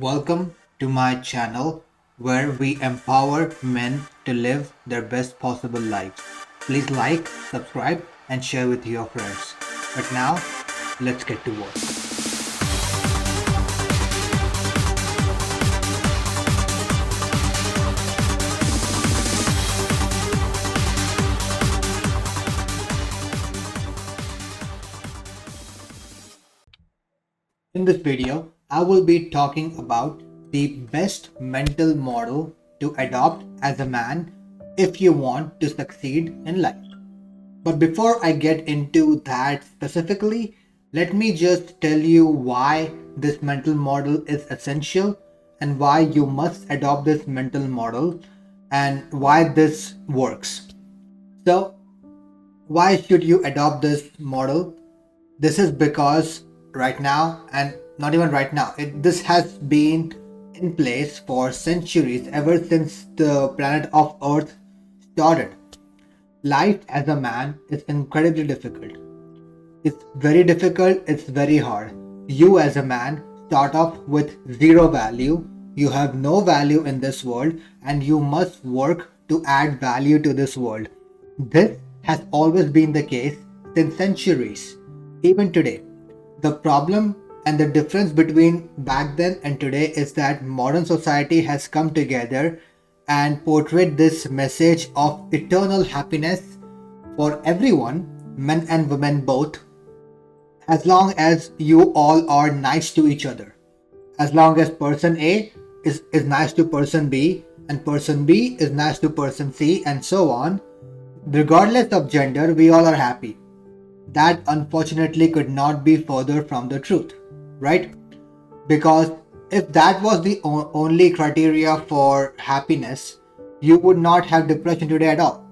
Welcome to my channel where we empower men to live their best possible lives. Please like, subscribe, and share with your friends. But now, let's get to work. In this video, I will be talking about the best mental model to adopt as a man if you want to succeed in life. But before I get into that specifically, let me just tell you why this mental model is essential and why you must adopt this mental model and why this works. So, why should you adopt this model? This is because right now, and not even right now, this has been in place for centuries, ever since the planet of Earth started. Life as a man is incredibly difficult. It's very difficult, it's very hard. You as a man start off with zero value. You have no value in this world and you must work to add value to this world. This has always been the case since centuries, even today. The problem and the difference between back then and today is that modern society has come together and portrayed this message of eternal happiness for everyone, men and women both, as long as you all are nice to each other. As long as person A is nice to person B and person B is nice to person C and so on, regardless of gender, we all are happy. That unfortunately could not be further from the truth, right? Because if that was the only criteria for happiness, you would not have depression today at all.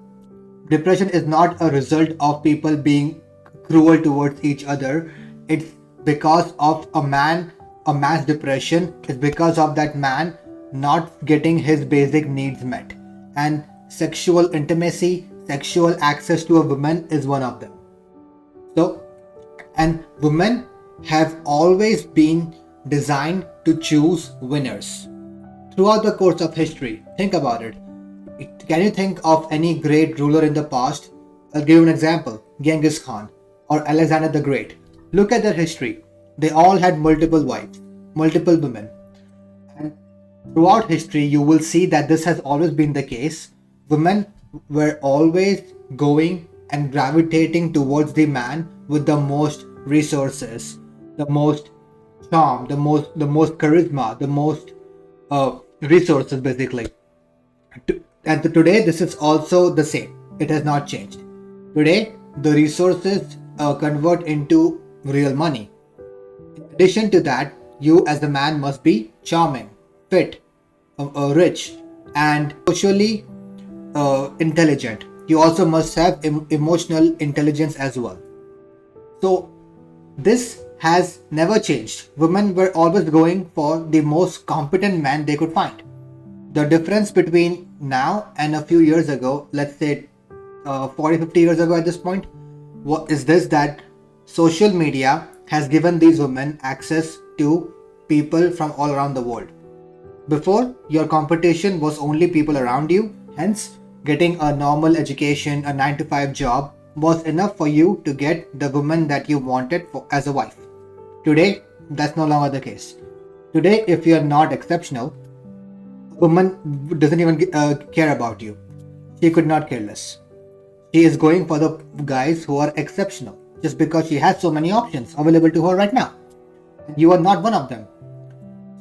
Depression is not a result of people being cruel towards each other. It's because of a man's depression is because of that man not getting his basic needs met. And sexual intimacy, sexual access to a woman is one of them. So, and women have always been designed to choose winners. Throughout the course of history, think about it. Can you think of any great ruler in the past? I'll give you an example: Genghis Khan or Alexander the Great. Look at their history. They all had multiple wives, multiple women. And throughout history, you will see that this has always been the case. Women were always going and gravitating towards the man with the most resources, the most charm, the most charisma, the most resources basically. And today this is also the same. It has not changed. Today the resources convert into real money. In addition to that, you as a man must be charming, fit, rich, and socially intelligent. You also must have emotional intelligence as well. So this has never changed. Women were always going for the most competent man they could find. The difference between now and a few years ago, let's say 40, 50 years ago at this point, what is this: that social media has given these women access to people from all around the world. Before, your competition was only people around you, hence, getting a normal education, a 9 to 5 job was enough for you to get the woman that you wanted as a wife. Today, that's no longer the case. Today, if you're not exceptional, a woman doesn't even care about you. She could not care less. She is going for the guys who are exceptional just because she has so many options available to her right now. You are not one of them.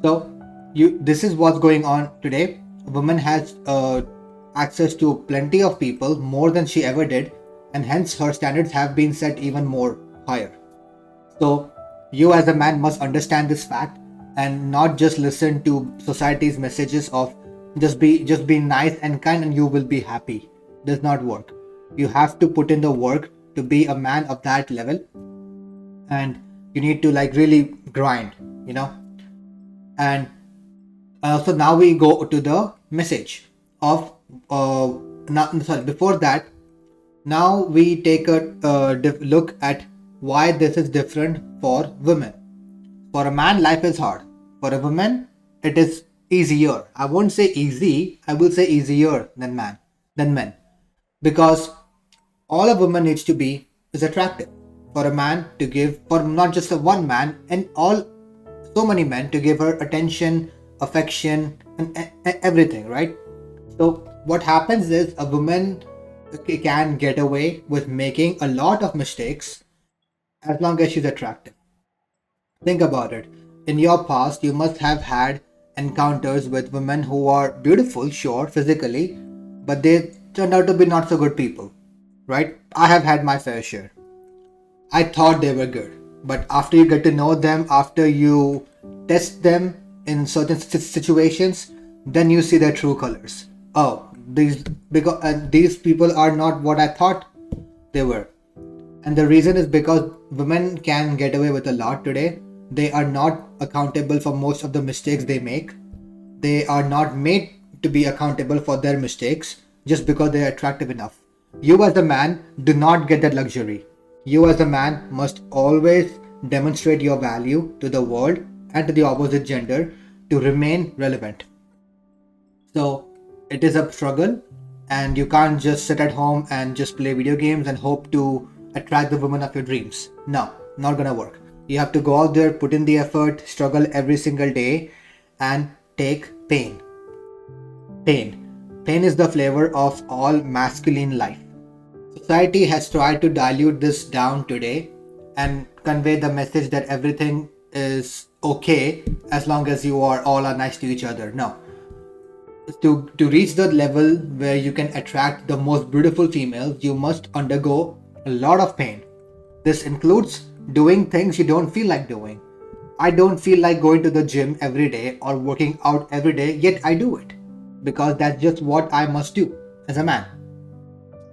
So, this is what's going on today. A woman has access to plenty of people, more than she ever did, and hence her standards have been set even more higher. So you as a man must understand this fact and not just listen to society's messages of just be nice and kind and you will be happy. Does not work. You have to put in the work to be a man of that level, and you need to like really grind, you know. And so now we go to the message of before that, now we take a look at why this is different for women. For a man, life is hard. For a woman, it is easier. I won't say easy, I will say easier than men. Because all a woman needs to be is attractive. For a man to give, for not just a one man, and all so many men to give her attention, affection, and everything, right? So what happens is a woman can get away with making a lot of mistakes as long as she's attractive. Think about it. In your past, you must have had encounters with women who are beautiful, sure, physically, but they turned out to be not so good people, right? I have had my fair share. I thought they were good, but after you get to know them, after you test them in certain situations, then you see their true colors. Oh, these people are not what I thought they were. And the reason is because women can get away with a lot today. They are not accountable for most of the mistakes they make. They are not made to be accountable for their mistakes just because they are attractive enough. You, as a man, do not get that luxury. You, as a man, must always demonstrate your value to the world and to the opposite gender to remain relevant. So it is a struggle, and you can't just sit at home and just play video games and hope to attract the woman of your dreams. No, not gonna work. You have to go out there, put in the effort, struggle every single day, and take pain. Pain. Pain is the flavor of all masculine life. Society has tried to dilute this down today and convey the message that everything is okay as long as you are all are nice to each other. No, to reach the level where you can attract the most beautiful females, you must undergo a lot of pain. This includes doing things you don't feel like doing. I don't feel like going to the gym every day or working out every day, yet I do it because that's just what I must do as a man.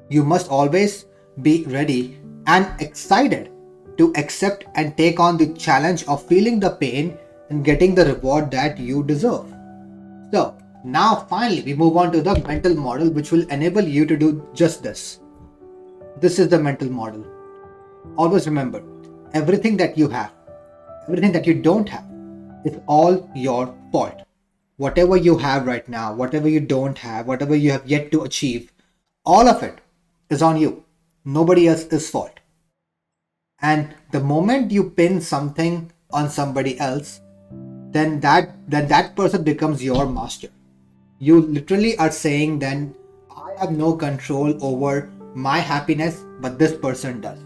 You must always be ready and excited to accept and take on the challenge of feeling the pain and getting the reward that you deserve. So, now finally we move on to the mental model which will enable you to do just this. This is the mental model. Always remember, everything that you have, everything that you don't have, is all your fault. Whatever you have right now, whatever you don't have, whatever you have yet to achieve, all of it is on you. Nobody else's fault. And the moment you pin something on somebody else, then that person becomes your master. You literally are saying then I have no control over my happiness, but this person does.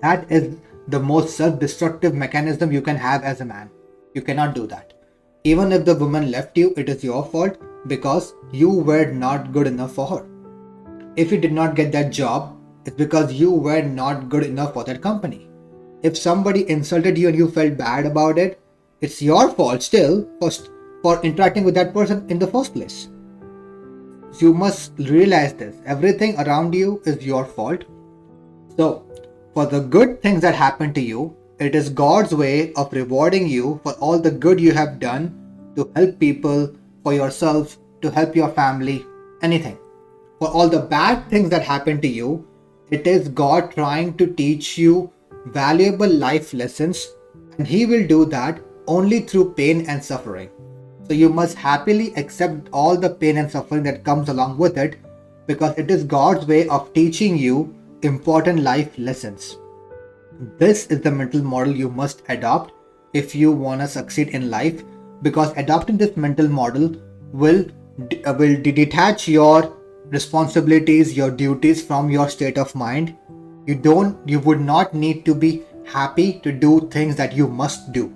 That is the most self-destructive mechanism you can have as a man. You cannot do that. Even if the woman left you, it is your fault because you were not good enough for her. If you did not get that job, it's because you were not good enough for that company. If somebody insulted you and you felt bad about it, it's your fault still for interacting with that person in the first place. You must realize this. Everything around you is your fault. So, for the good things that happen to you, it is God's way of rewarding you for all the good you have done to help people, for yourself, to help your family, anything. For all the bad things that happen to you, it is God trying to teach you valuable life lessons, and He will do that only through pain and suffering. So you must happily accept all the pain and suffering that comes along with it because it is God's way of teaching you important life lessons. This is the mental model you must adopt if you want to succeed in life, because adopting this mental model will detach your responsibilities, your duties from your state of mind. You would not need to be happy to do things that you must do.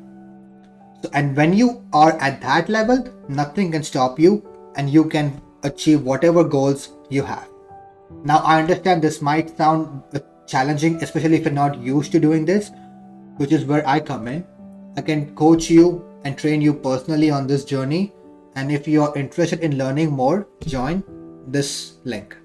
So, and when you are at that level, nothing can stop you and you can achieve whatever goals you have. Now, I understand this might sound challenging, especially if you're not used to doing this, which is where I come in. I can coach you and train you personally on this journey. And if you are interested in learning more, join this link.